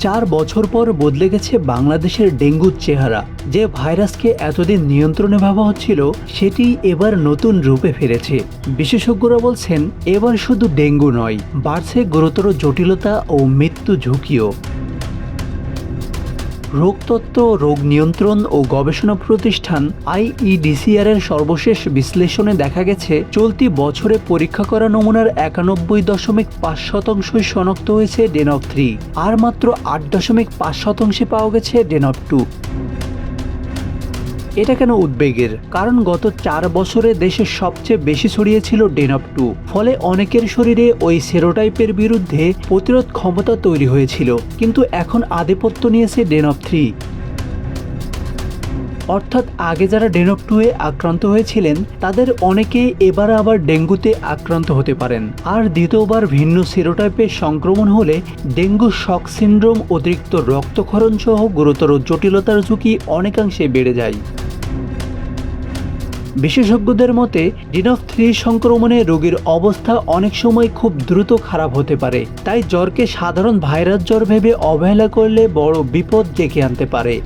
4 বছর পর বদলে গেছে বাংলাদেশের ডেঙ্গুর চেহারা। যে ভাইরাসকে এতদিন নিয়ন্ত্রণে ভাবা হচ্ছিল সেটি এবার নতুন রূপে ফিরেছে। বিশেষজ্ঞরা বলছেন এবার শুধু ডেঙ্গু নয়, বাড়ছে গুরুতর জটিলতা ও মৃত্যু ঝুঁকিও। রোগতত্ত্ব, রোগ নিয়ন্ত্রণ ও গবেষণা প্রতিষ্ঠান IEDCR এর সর্বশেষ বিশ্লেষণে দেখা গেছে চলতি বছরে পরীক্ষা করা নমুনার 91.5% শনাক্ত হয়েছে ডেনভ 3, আর মাত্র 8.5% পাওয়া গেছে ডেনভ 2। এটা কেন উদ্বেগের? কারণ গত 4 বছরে দেশে সবচেয়ে বেশি ছড়িয়েছিল ডেনভ 2, ফলে অনেকের শরীরে ওই সেরোটাইপের বিরুদ্ধে প্রতিরোধ ক্ষমতা তৈরি হয়েছিল। কিন্তু এখন আধিপত্য নিয়েছে ডেনভ 3। অর্থাৎ আগে যারা ডেনভ 2-এ আক্রান্ত হয়েছিলেন তাদের অনেকে এবার আবার ডেঙ্গুতে আক্রান্ত হতে পারেন। আর দ্বিতীয়বার ভিন্ন সেরোটাইপের সংক্রমণ হলে ডেঙ্গু শক সিন্ড্রোম, অতিরিক্ত রক্তক্ষরণ সহ গুরুতর জটিলতার ঝুঁকি অনেকাংশে বেড়ে যায়। বিশেষজ্ঞদের মতে ডেনভ 3 সংক্রমণে রোগীর অবস্থা অনেক সময় খুব দ্রুত খারাপ হতে পারে। তাই জ্বরকে সাধারণ ভাইরাস জ্বর ভেবে অবহেলা করলে বড় বিপদ ডেকে আনতে পারে।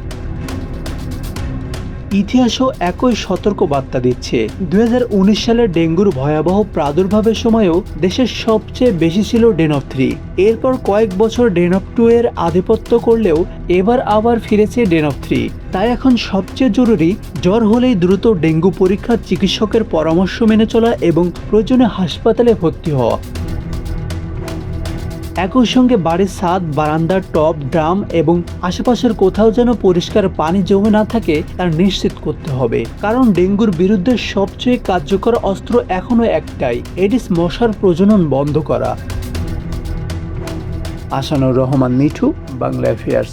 ইতিহাসও একই সতর্ক বার্তা দিচ্ছে। 2019 সালে ডেঙ্গুর ভয়াবহ প্রাদুর্ভাবের সময়ও দেশের সবচেয়ে বেশি ছিল ডেনভ 3। এরপর কয়েক বছর ডেনভ 2 এর আধিপত্য করলেও এবার আবার ফিরেছে ডেনভ 3। তাই এখন সবচেয়ে জরুরি জ্বর হলেই দ্রুত ডেঙ্গু পরীক্ষা, চিকিৎসকের পরামর্শ মেনে চলা এবং প্রয়োজনে হাসপাতালে ভর্তি হওয়া। একই সঙ্গে বাড়ির ছাদ, বারান্দার টব, ড্রাম এবং আশেপাশের কোথাও যেন পরিষ্কার পানি জমে না থাকে তা নিশ্চিত করতে হবে। কারণ ডেঙ্গুর বিরুদ্ধে সবচেয়ে কার্যকর অস্ত্র এখনো একটাই, এডিস মশার প্রজনন বন্ধ করা। আসানুর রহমান মিঠু, বাংলা অ্যাফেয়ার্স।